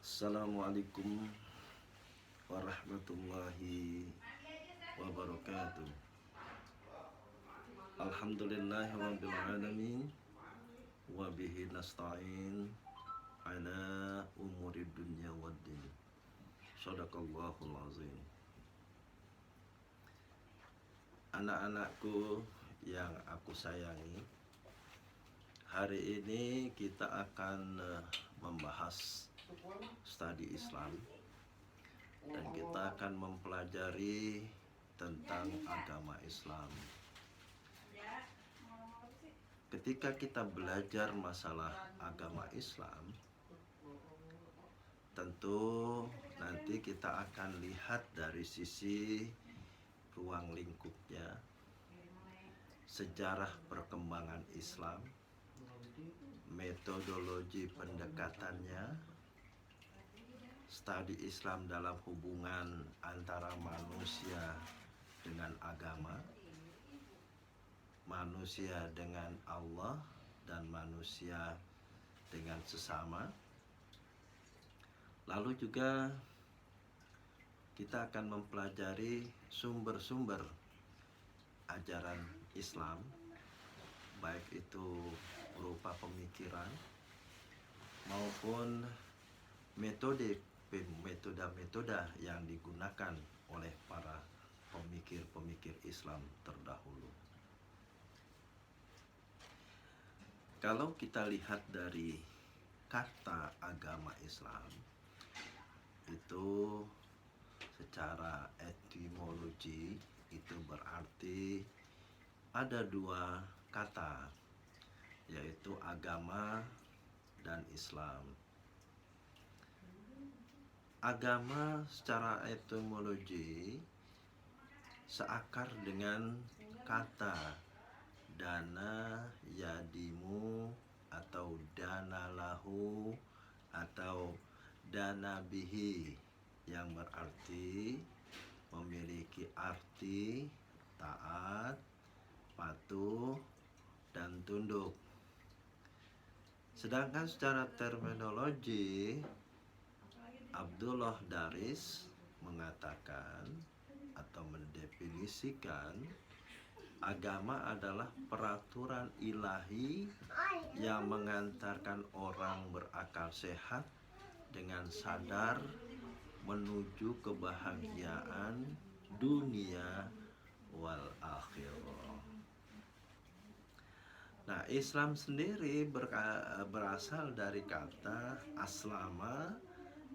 Assalamualaikum warahmatullahi wabarakatuh. Alhamdulillahirabbil alamin wa bihi nasta'in ala umurid dunya waddin. Shadaqallahul azim. Anak-anakku yang aku sayangi, hari ini kita akan membahas studi Islam, dan kita akan mempelajari tentang agama Islam. Ketika kita belajar masalah agama Islam, tentu nanti kita akan lihat dari sisi ruang lingkupnya, sejarah perkembangan Islam, metodologi pendekatannya, studi Islam dalam hubungan antara manusia dengan agama, manusia dengan Allah, dan manusia dengan sesama. Lalu juga kita akan mempelajari sumber-sumber ajaran Islam, baik itu berupa pemikiran maupun metode yang digunakan oleh para pemikir-pemikir Islam terdahulu. Kalau kita lihat dari kata agama Islam, itu secara etimologi itu berarti ada dua kata, yaitu agama dan Islam. Agama secara etimologi seakar dengan kata dana yadimu atau dana lahu atau dana bihi, yang berarti memiliki arti taat, patuh, dan tunduk. Sedangkan secara terminologi, Abdullah Daris mengatakan atau mendefinisikan agama adalah peraturan ilahi yang mengantarkan orang berakal sehat dengan sadar menuju kebahagiaan dunia wal akhirah. Nah, Islam sendiri berasal dari kata aslama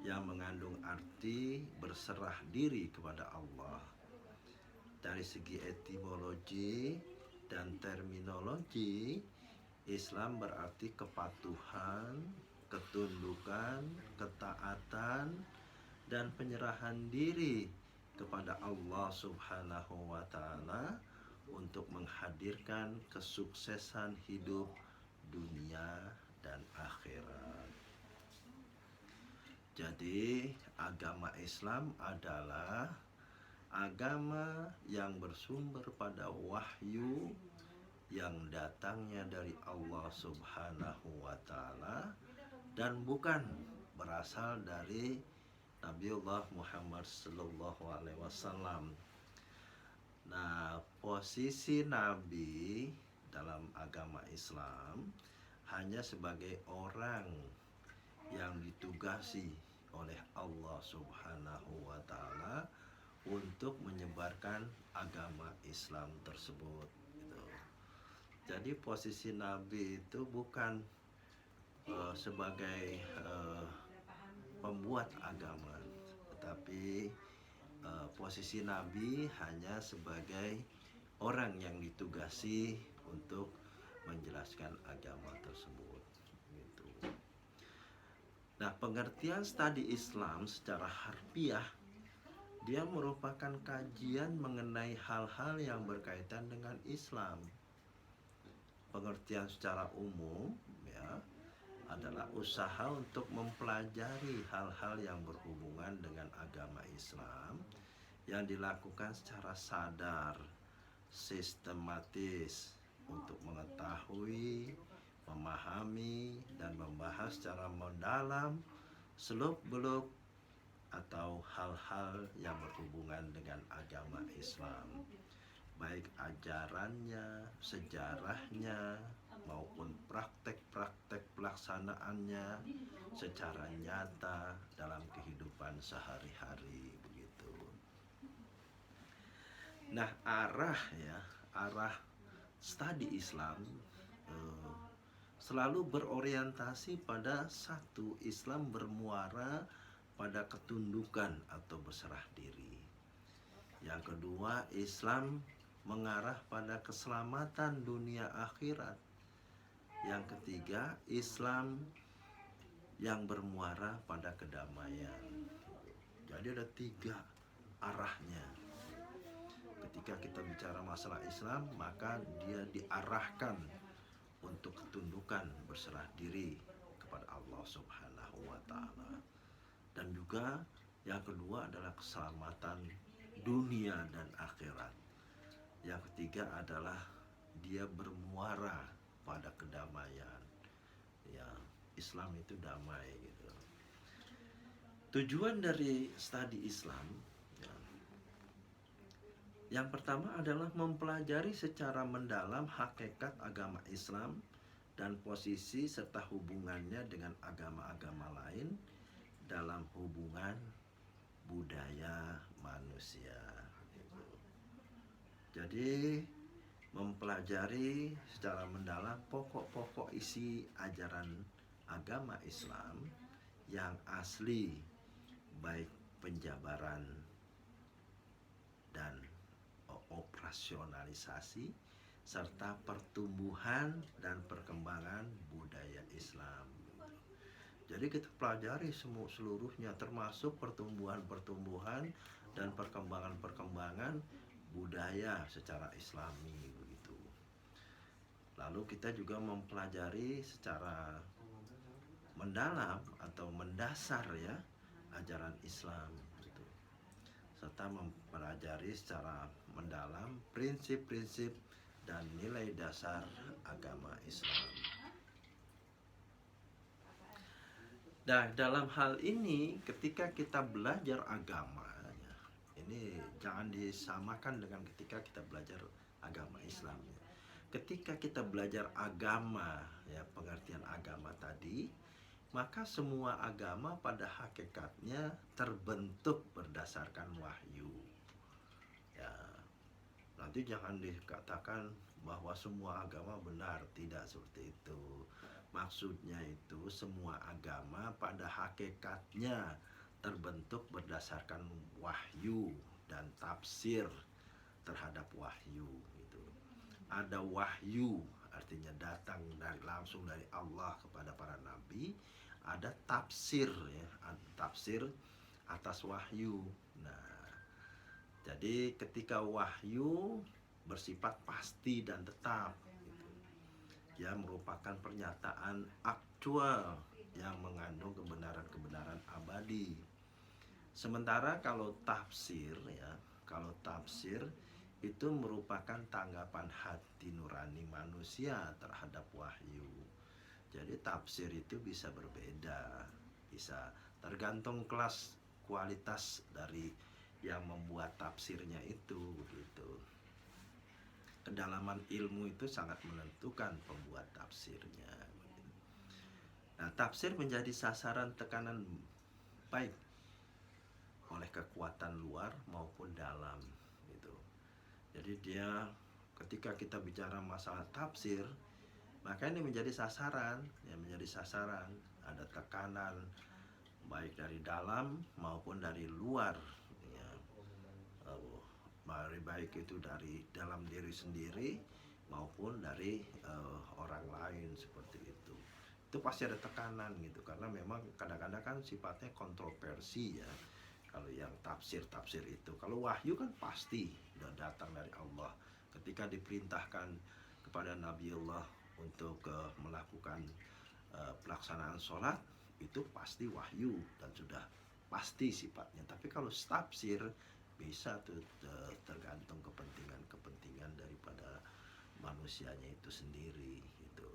yang mengandung arti berserah diri kepada Allah. Dari segi etimologi dan terminologi, Islam berarti kepatuhan, ketundukan, ketaatan, dan penyerahan diri kepada Allah Subhanahu wa Ta'ala untuk menghadirkan kesuksesan hidup dunia dan akhirat. Jadi, agama Islam adalah agama yang bersumber pada wahyu yang datangnya dari Allah Subhanahu wa Ta'ala dan bukan berasal dari Nabiullah Muhammad sallallahu alaihi wasallam. Nah, posisi Nabi dalam agama Islam hanya sebagai orang yang ditugasi oleh Allah Subhanahu wa Ta'ala untuk menyebarkan agama Islam tersebut gitu. Jadi posisi Nabi itu bukan sebagai pembuat agama, tetapi posisi Nabi hanya sebagai orang yang ditugasi untuk menjelaskan agama tersebut gitu. Nah, pengertian studi Islam secara harfiah, dia merupakan kajian mengenai hal-hal yang berkaitan dengan Islam. Pengertian secara umum ya adalah usaha untuk mempelajari hal-hal yang berhubungan dengan agama Islam yang dilakukan secara sadar, sistematis untuk mengetahui, memahami, dan membahas secara mendalam seluk-beluk atau hal-hal yang berhubungan dengan agama Islam, baik ajarannya, sejarahnya, maupun praktek-praktek pelaksanaannya secara nyata dalam kehidupan sehari-hari begitu. Nah, arah studi Islam selalu berorientasi pada satu, Islam bermuara pada ketundukan atau berserah diri. Yang kedua, Islam mengarah pada keselamatan dunia akhirat. Yang ketiga, Islam yang bermuara pada kedamaian. Jadi ada 3 arahnya. Ketika kita bicara masalah Islam, maka dia diarahkan untuk ketundukan, berserah diri kepada Allah Subhanahu wa taala. Dan juga yang kedua adalah keselamatan dunia dan akhirat. Yang ketiga adalah dia bermuara pada kedamaian. Ya, Islam itu damai gitu. Tujuan dari studi Islam ya, yang pertama adalah mempelajari secara mendalam hakikat agama Islam dan posisi serta hubungannya dengan agama-agama lain dalam hubungan budaya manusia. Jadi mempelajari secara mendalam pokok-pokok isi ajaran agama Islam yang asli, baik penjabaran dan operasionalisasi serta pertumbuhan dan perkembangan budaya Islam. Jadi kita pelajari seluruhnya, termasuk pertumbuhan dan perkembangan budaya secara Islami begitu. Lalu kita juga mempelajari secara mendalam atau mendasar ya ajaran Islam gitu. Serta mempelajari secara mendalam prinsip-prinsip dan nilai dasar agama Islam. Nah, dalam hal ini ketika kita belajar agama, ini jangan disamakan dengan ketika kita belajar agama Islam. Ketika kita belajar agama, ya pengertian agama tadi, maka semua agama pada hakikatnya terbentuk berdasarkan wahyu. Ya, nanti jangan dikatakan bahwa semua agama benar, tidak seperti itu. Maksudnya itu semua agama pada hakikatnya terbentuk berdasarkan wahyu dan tafsir terhadap wahyu gitu. Ada wahyu artinya datang langsung dari Allah kepada para nabi, ada tafsir ya, tafsir atas wahyu. Nah, jadi ketika wahyu bersifat pasti dan tetap gitu. Dia merupakan pernyataan aktual yang mengandung kebenaran-kebenaran abadi. Sementara kalau tafsir itu merupakan tanggapan hati nurani manusia terhadap wahyu. Jadi tafsir itu bisa berbeda, bisa tergantung kelas kualitas dari yang membuat tafsirnya itu begitu. Kedalaman ilmu itu sangat menentukan pembuat tafsirnya. Nah, tafsir menjadi sasaran tekanan baik oleh kekuatan luar maupun dalam gitu. Jadi dia ketika kita bicara masalah tafsir, maka ini menjadi sasaran, ada tekanan baik dari dalam maupun dari luar ya. Baik itu dari dalam diri sendiri maupun dari orang lain seperti itu. Itu pasti ada tekanan gitu, karena memang kadang-kadang kan sifatnya kontroversi ya. Kalau yang tafsir itu, kalau wahyu kan pasti sudah datang dari Allah. Ketika diperintahkan kepada Nabiullah untuk melakukan pelaksanaan sholat, itu pasti wahyu dan sudah pasti sifatnya. Tapi kalau tafsir bisa tuh tergantung kepentingan daripada manusianya itu sendiri gitu.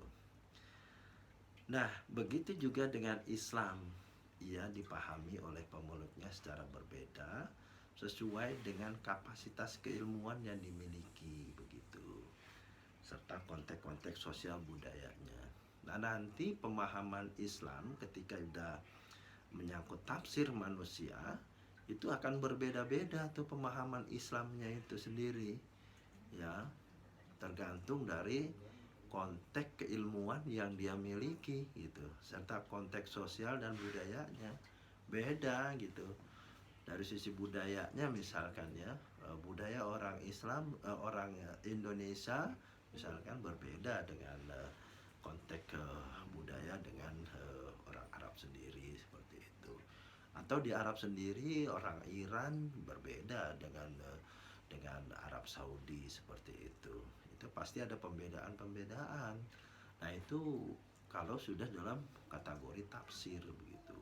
Nah, begitu juga dengan Islam. ia dipahami oleh pemeluknya secara berbeda sesuai dengan kapasitas keilmuan yang dimiliki begitu, serta konteks-konteks sosial budayanya. Nah, nanti pemahaman Islam ketika sudah menyangkut tafsir manusia itu akan berbeda-beda tuh pemahaman Islamnya itu sendiri, ya, tergantung dari konteks keilmuan yang dia miliki gitu, serta konteks sosial dan budayanya beda gitu. Dari sisi budayanya misalkan ya, budaya orang Islam, orang Indonesia misalkan berbeda dengan konteks budaya dengan orang Arab sendiri seperti itu. Atau di Arab sendiri orang Iran berbeda dengan Arab Saudi seperti itu. Itu pasti ada pembedaan-pembedaan. Nah, itu kalau sudah dalam kategori tafsir begitu.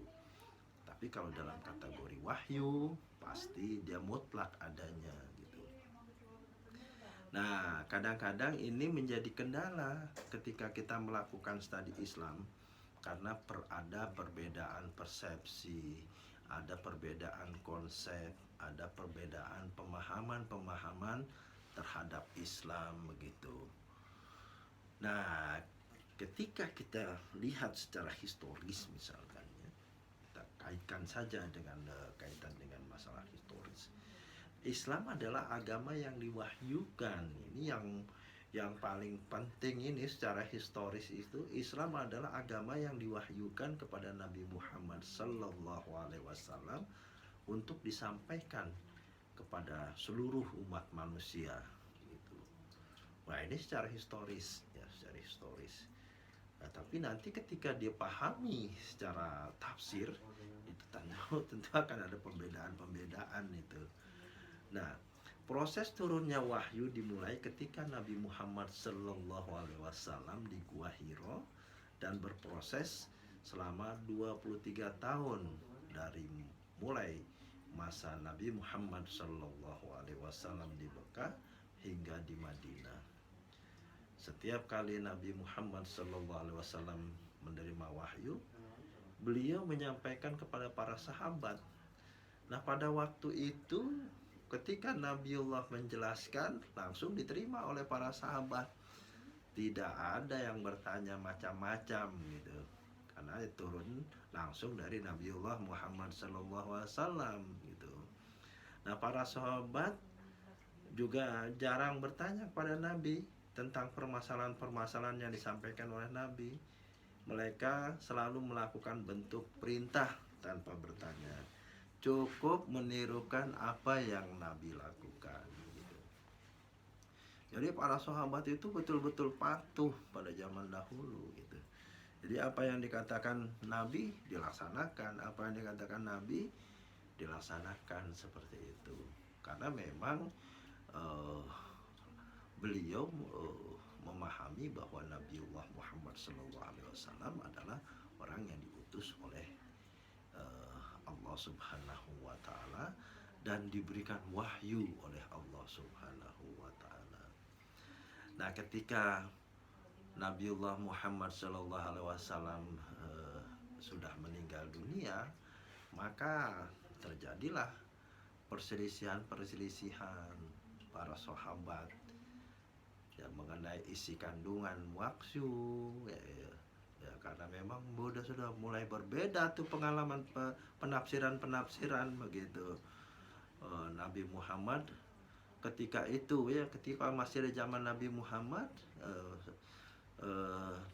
Tapi kalau dalam kategori wahyu pasti dia mutlak adanya gitu. Nah, kadang-kadang ini menjadi kendala ketika kita melakukan studi Islam karena ada perbedaan persepsi, ada perbedaan konsep, ada perbedaan pemahaman-pemahaman terhadap Islam begitu. Nah, ketika kita lihat secara historis misalkan ya, kita kaitkan saja dengan kaitan dengan masalah historis. Islam adalah agama yang diwahyukan. Ini yang paling penting ini secara historis itu, Islam adalah agama yang diwahyukan kepada Nabi Muhammad Sallallahu Alaihi Wasallam untuk disampaikan kepada seluruh umat manusia gitu. Nah, ini secara historis ya, secara historis. Nah, tapi nanti ketika dia pahami secara tafsir itu tentu akan ada pembedaan-pembedaan itu. Nah, proses turunnya wahyu dimulai ketika Nabi Muhammad Sallallahu Alaihi Wasallam di Gua Hiro dan berproses selama 23 tahun dari mulai masa Nabi Muhammad Sallallahu Alaihi Wasallam di Mekah hingga di Madinah. Setiap kali Nabi Muhammad Sallallahu Alaihi Wasallam menerima wahyu, beliau menyampaikan kepada para sahabat. Nah, pada waktu itu ketika Nabiullah menjelaskan, langsung diterima oleh para sahabat. Tidak ada yang bertanya macam-macam gitu. Karena turun langsung dari Nabiullah Muhammad SAW gitu. Nah, para sahabat juga jarang bertanya kepada Nabi tentang permasalahan-permasalahan yang disampaikan oleh Nabi. Mereka selalu melakukan bentuk perintah tanpa bertanya. Cukup menirukan apa yang Nabi lakukan gitu. Jadi para sahabat itu betul-betul patuh pada zaman dahulu gitu. Jadi apa yang dikatakan Nabi dilaksanakan, apa yang dikatakan Nabi dilaksanakan seperti itu. Karena memang beliau memahami bahwa Nabiullah Muhammad SAW adalah orang yang diutus oleh Allah Subhanahu wa Ta'ala dan diberikan wahyu oleh Allah Subhanahu wa Ta'ala. Nah, ketika Nabiullah Muhammad Sallallahu Alaihi Wasallam sudah meninggal dunia, maka terjadilah perselisihan para sahabat ya, mengenai isi kandungan wahyu ya, karena memang sudah mulai berbeda tuh pengalaman penafsiran begitu. Nabi Muhammad ketika itu ya, ketika masih ada zaman Nabi Muhammad,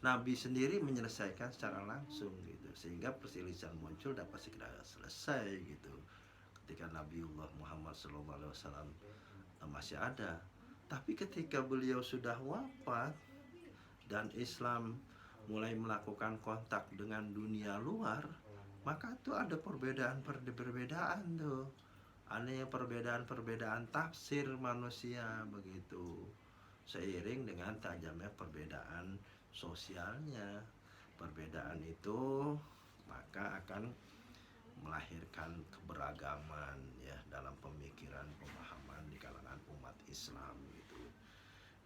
Nabi sendiri menyelesaikan secara langsung gitu, sehingga perselisihan muncul dapat segera selesai gitu ketika Nabiullah Muhammad SAW masih ada. Tapi ketika beliau sudah wafat dan Islam mulai melakukan kontak dengan dunia luar, maka itu ada perbedaan tuh. Ada perbedaan tafsir manusia begitu. Seiring dengan tajamnya perbedaan sosialnya. Perbedaan itu maka akan melahirkan keberagaman ya dalam pemikiran pemahaman di kalangan umat Islam gitu.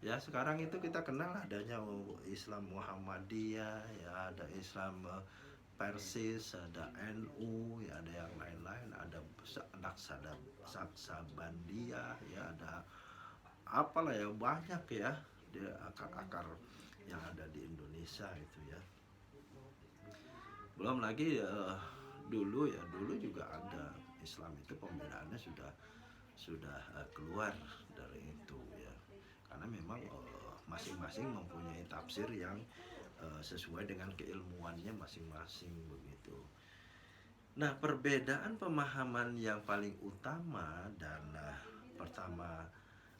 Ya, sekarang itu kita kenal adanya Islam Muhammadiyah, ya ada Islam Persis, ada NU, ya ada yang lain-lain, ada Naksabandia, ya ada apalah ya, banyak ya dia akar-akar yang ada di Indonesia itu ya. Belum lagi dulu juga ada Islam itu pembedaannya sudah keluar dari itu ya, karena memang masing-masing mempunyai tafsir yang sesuai dengan keilmuannya masing-masing begitu. Nah, perbedaan pemahaman yang paling utama dan pertama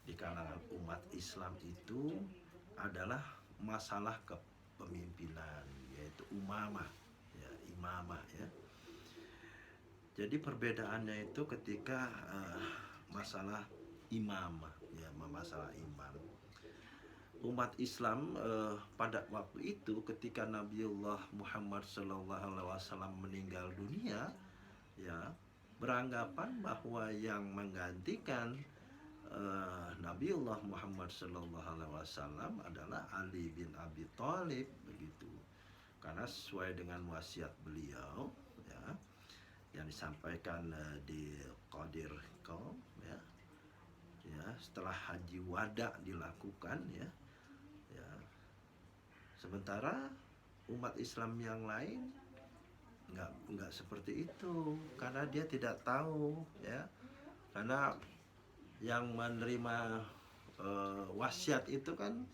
di kalangan umat Islam itu adalah masalah kepemimpinan, yaitu umamah ya, imamah ya. Jadi perbedaannya itu ketika masalah imamah ya, masalah imam. Umat Islam pada waktu itu ketika Nabiullah Muhammad SAW meninggal dunia ya, beranggapan bahwa yang menggantikan Nabiullah Muhammad SAW adalah Ali bin Abi Thalib begitu. Karena sesuai dengan wasiat beliau ya, yang disampaikan di Qadir Qaum ya, setelah haji wada dilakukan ya. Sementara umat Islam yang lain nggak seperti itu, karena dia tidak tahu ya, karena yang menerima wasiat itu kan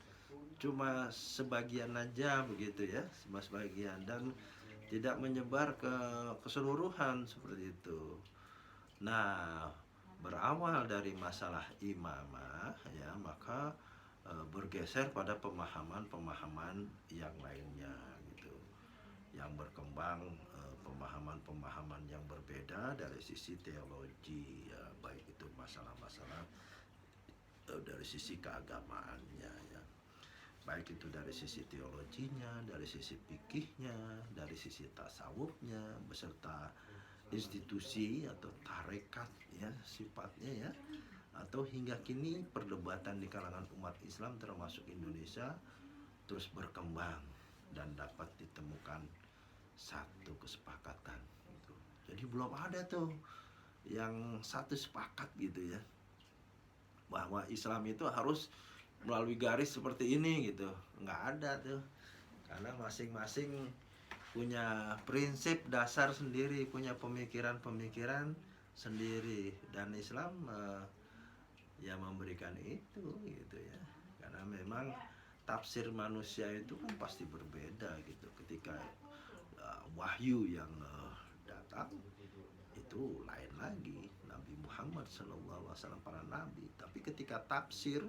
cuma sebagian aja begitu ya, cuma sebagian dan tidak menyebar ke keseluruhan seperti itu. Nah, berawal dari masalah imamah ya, maka bergeser pada pemahaman-pemahaman yang lainnya gitu, yang berkembang pemahaman-pemahaman yang berbeda dari sisi teologi ya, baik itu masalah-masalah dari sisi keagamaannya ya, baik itu dari sisi teologinya, dari sisi fikihnya, dari sisi tasawufnya, beserta institusi atau tarekat ya sifatnya ya, atau hingga kini perdebatan di kalangan umat Islam termasuk Indonesia terus berkembang dan dapat ditemukan satu kesepakatan gitu. Jadi belum ada tuh yang satu sepakat gitu ya, bahwa Islam itu harus melalui garis seperti ini gitu, nggak ada tuh, karena masing-masing punya prinsip dasar sendiri, punya pemikiran-pemikiran sendiri, dan Islam ya memberikan itu gitu ya, karena memang tafsir manusia itu kan pasti berbeda gitu. Ketika wahyu yang datang itu lain lagi, Nabi Muhammad SAW, para nabi. Tapi ketika tafsir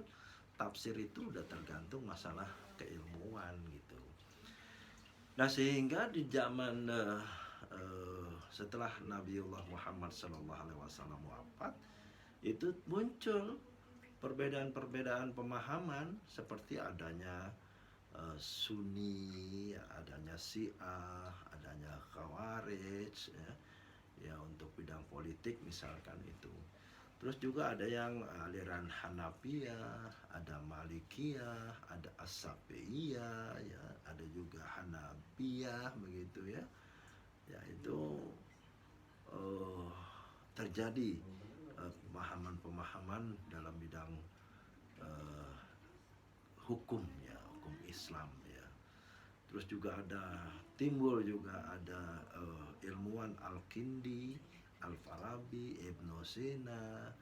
itu udah tergantung masalah keilmuan gitu. Nah, sehingga di zaman setelah Nabiullah Muhammad SAW wafat, itu muncul perbedaan-perbedaan pemahaman seperti adanya Sunni, adanya Syiah, adanya Khawarij ya untuk bidang politik misalkan itu. Terus juga ada yang aliran Hanafiyah, ada Malikiyah, ada As-Syafi'iyah ya, ada juga Hanafiyah begitu ya. Ya itu terjadi pemahaman-pemahaman dalam bidang hukum ya, hukum Islam ya. Terus juga timbul juga ada ilmuwan Al-Kindi, Al-Farabi, Ibnu Sina,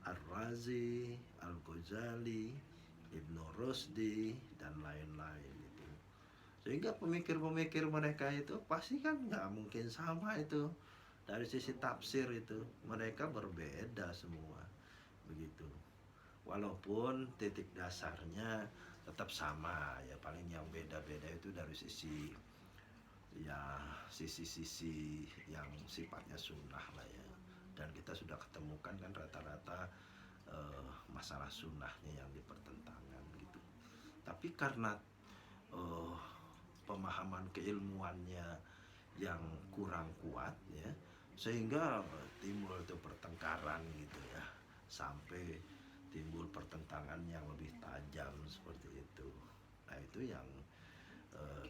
Ar-Razi, Al-Ghazali, Ibnu Rusdi dan lain-lain itu. Sehingga pemikir-pemikir mereka itu pasti kan nggak mungkin sama itu. Dari sisi tafsir itu mereka berbeda semua begitu. Walaupun titik dasarnya tetap sama ya, paling yang beda-beda itu dari sisi ya, sisi-sisi yang sifatnya sunnah lah ya. Dan kita sudah ketemukan kan rata-rata masalah sunnahnya yang dipertentangkan gitu. Tapi karena pemahaman keilmuannya yang kurang kuat ya, sehingga timbul itu pertengkaran gitu ya, sampai timbul pertentangan yang lebih tajam seperti itu. Nah, itu yang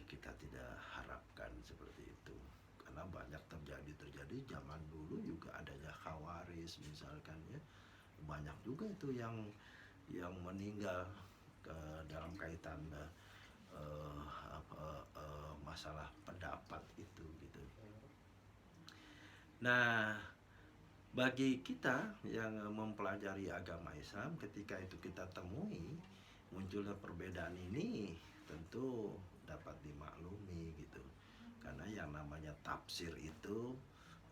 kita tidak harapkan seperti itu. karena banyak terjadi zaman dulu juga adanya Khawaris misalkan ya, banyak juga itu yang meninggal dalam kaitan masalah pendapat itu gitu. Nah, bagi kita yang mempelajari agama Islam, ketika itu kita temui munculnya perbedaan ini, tentu dapat dimaklumi gitu. Karena yang namanya tafsir itu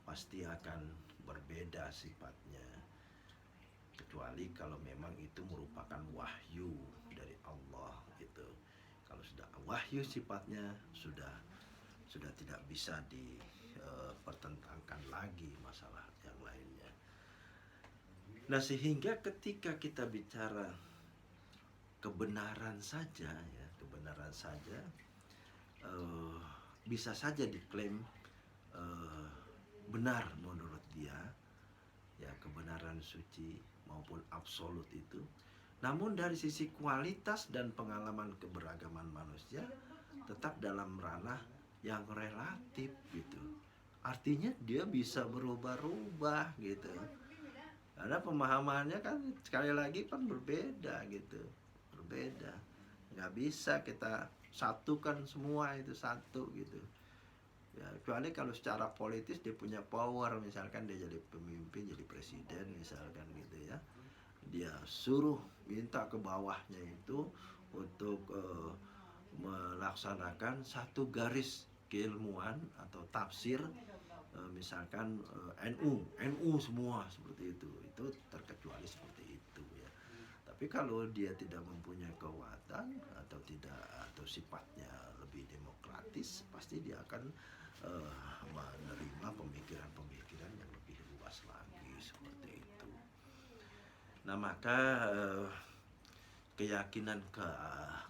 pasti akan berbeda sifatnya. Kecuali kalau memang itu merupakan wahyu dari Allah gitu. Kalau sudah wahyu sifatnya sudah tidak bisa dipertentangkan lagi masalah yang lainnya. Nah, sehingga ketika kita bicara kebenaran saja ya, kebenaran saja bisa saja diklaim benar menurut dia ya, kebenaran suci maupun absolut itu. Namun dari sisi kualitas dan pengalaman keberagaman manusia tetap dalam ranah yang relatif gitu. Artinya dia bisa berubah-ubah gitu. Karena pemahamannya kan sekali lagi kan berbeda gitu. Berbeda. Nggak bisa kita satukan semua itu satu gitu. Ya, kecuali kalau secara politis dia punya power, misalkan dia jadi pemimpin, jadi presiden misalkan gitu ya. Dia suruh minta ke bawahnya itu untuk melaksanakan satu garis keilmuan atau tafsir, misalkan NU semua seperti itu terkecuali seperti itu ya. Tapi kalau dia tidak mempunyai kekuatan atau sifatnya lebih demokratis, pasti dia akan menerima pemikiran-pemikiran yang lebih luas lagi seperti itu. Nah, maka keyakinan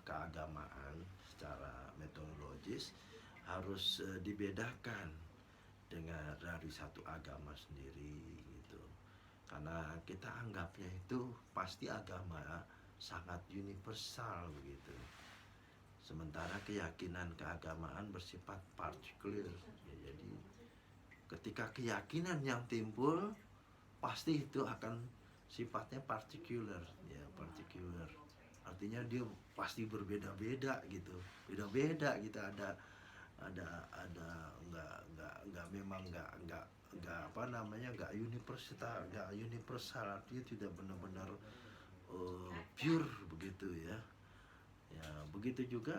keagamaan secara metodologis harus dibedakan dengan dari satu agama sendiri gitu. Karena kita anggapnya itu pasti agama sangat universal begitu. Sementara keyakinan keagamaan bersifat partikular ya, jadi ketika keyakinan yang timbul pasti itu akan sifatnya partikular ya, partikular. Artinya dia pasti berbeda-beda gitu. Beda-beda gitu, ada nggak memang nggak apa namanya, nggak universal, artinya tidak benar-benar pure begitu ya. Ya, begitu juga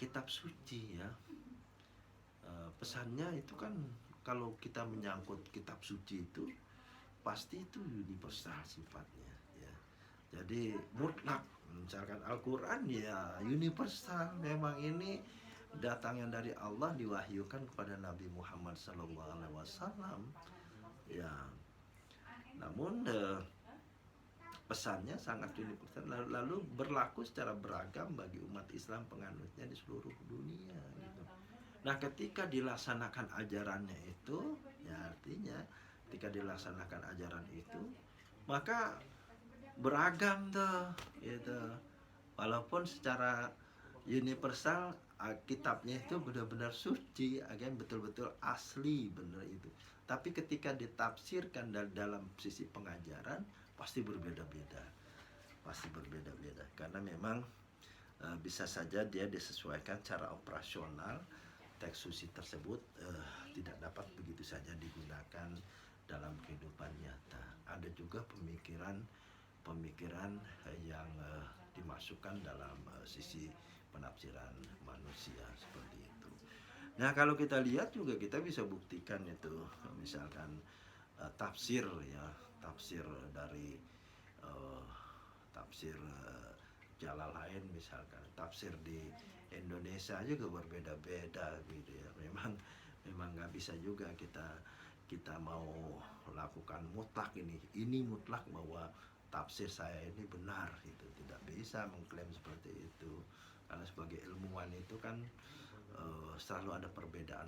kitab suci ya. Pesannya itu kan kalau kita menyangkut kitab suci itu pasti itu universal sifatnya ya. Jadi mutlak, misalkan Al-Quran ya universal, memang ini datangnya dari Allah, diwahyukan kepada Nabi Muhammad SAW ya. Namun pesannya sangat universal, lalu berlaku secara beragam bagi umat Islam penganutnya di seluruh dunia gitu. Nah, ketika dilaksanakan ajarannya itu ya, artinya ketika dilaksanakan ajaran itu maka beragam tuh gitu. Walaupun secara universal kitabnya itu benar-benar suci, akan betul-betul asli benar itu. Tapi ketika ditafsirkan dalam sisi pengajaran pasti berbeda-beda. Pasti berbeda-beda karena memang bisa saja dia disesuaikan cara operasional. Teks suci tersebut tidak dapat begitu saja digunakan dalam kehidupan nyata. Ada juga pemikiran yang dimasukkan dalam sisi penafsiran manusia seperti itu. Nah, kalau kita lihat juga kita bisa buktikan itu, misalkan tafsir ya, tafsir dari tafsir Jalalain misalkan, tafsir di Indonesia juga berbeda-beda gitu ya. Memang nggak bisa juga kita mau lakukan mutlak, ini mutlak bahwa tafsir saya ini benar, itu tidak bisa mengklaim seperti itu. Karena sebagai ilmuwan itu kan selalu ada perbedaan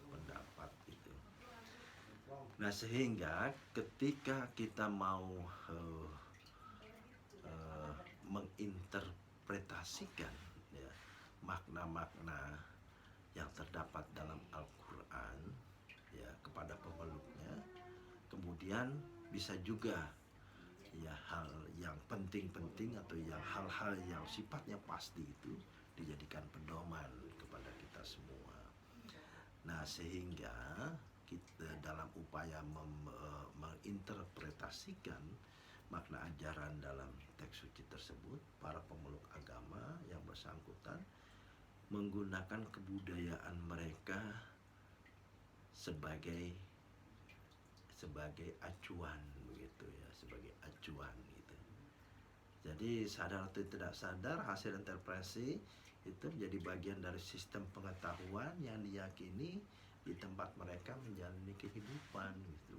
pendapat itu. Nah, sehingga ketika kita mau menginterpretasikan ya, makna-makna yang terdapat dalam Al-Quran ya kepada pemeluknya. Kemudian bisa juga ya hal yang penting-penting atau yang hal-hal yang sifatnya pasti itu dijadikan pedoman kepada kita semua. Nah, sehingga kita dalam upaya menginterpretasikan makna ajaran dalam teks suci tersebut, para pemeluk agama yang bersangkutan menggunakan kebudayaan mereka sebagai acuan begitu ya, sebagai acuan gitu. Jadi sadar atau tidak sadar, hasil interpretasi itu menjadi bagian dari sistem pengetahuan yang diyakini di tempat mereka menjalani kehidupan gitu.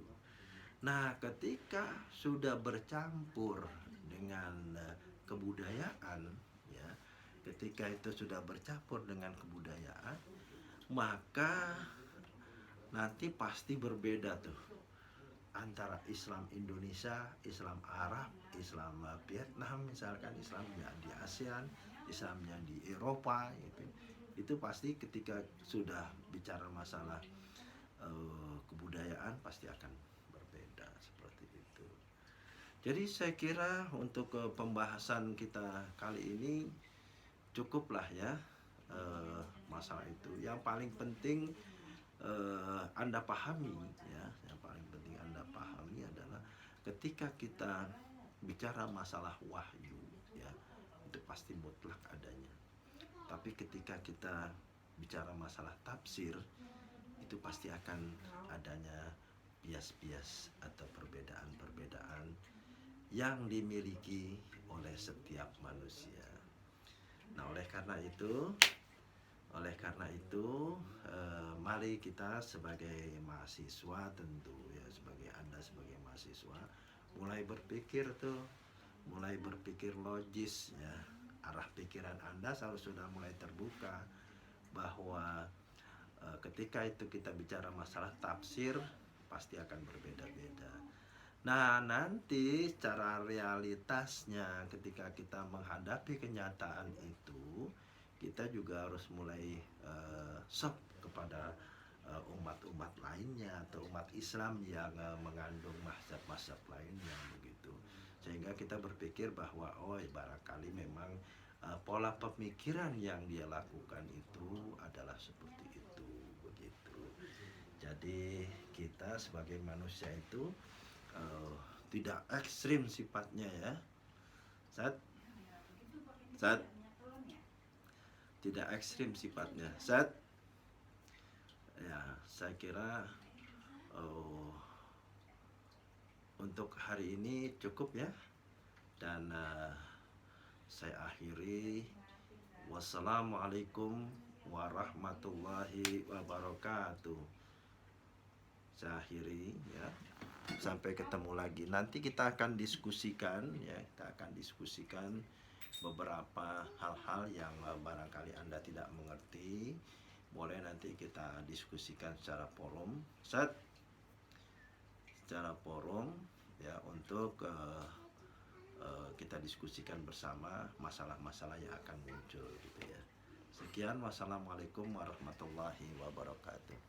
Nah, ketika sudah bercampur dengan kebudayaan ya, ketika itu sudah bercampur dengan kebudayaan, maka nanti pasti berbeda tuh antara Islam Indonesia, Islam Arab, Islam Vietnam, misalkan Islamnya di ASEAN, Islamnya di Eropa gitu. Itu pasti ketika sudah bicara masalah kebudayaan pasti akan berbeda seperti itu. Jadi saya kira untuk pembahasan kita kali ini cukuplah ya masalah itu. Yang paling penting Anda pahami ya, yang paling penting Anda pahami adalah ketika kita bicara masalah wahyu ya, itu pasti mutlak adanya. Tapi ketika kita bicara masalah tafsir, itu pasti akan adanya bias-bias atau perbedaan-perbedaan yang dimiliki oleh setiap manusia. Nah, oleh karena itu mari kita sebagai mahasiswa tentu ya, sebagai Anda sebagai mahasiswa mulai berpikir logis ya. Arah pikiran Anda sudah mulai terbuka bahwa ketika itu kita bicara masalah tafsir pasti akan berbeda-beda. Nah, nanti secara realitasnya ketika kita menghadapi kenyataan itu, kita juga harus mulai shock kepada umat-umat lainnya atau umat Islam yang mengandung mazhab-mazhab lainnya begitu. Sehingga kita berpikir bahwa barangkali memang pola pemikiran yang dia lakukan itu adalah seperti itu begitu. Jadi kita sebagai manusia itu tidak ekstrim sifatnya ya. Saat tidak ekstrim sifatnya. Ya, saya kira untuk hari ini cukup ya. Dan saya akhiri. Wassalamualaikum warahmatullahi wabarakatuh. Saya akhiri ya. Sampai ketemu lagi. Nanti kita akan diskusikan ya, beberapa hal-hal yang barangkali Anda tidak mengerti. Boleh nanti kita diskusikan secara forum. Secara forum ya, untuk kita diskusikan bersama masalah-masalah yang akan muncul gitu ya. Sekian, wassalamualaikum warahmatullahi wabarakatuh.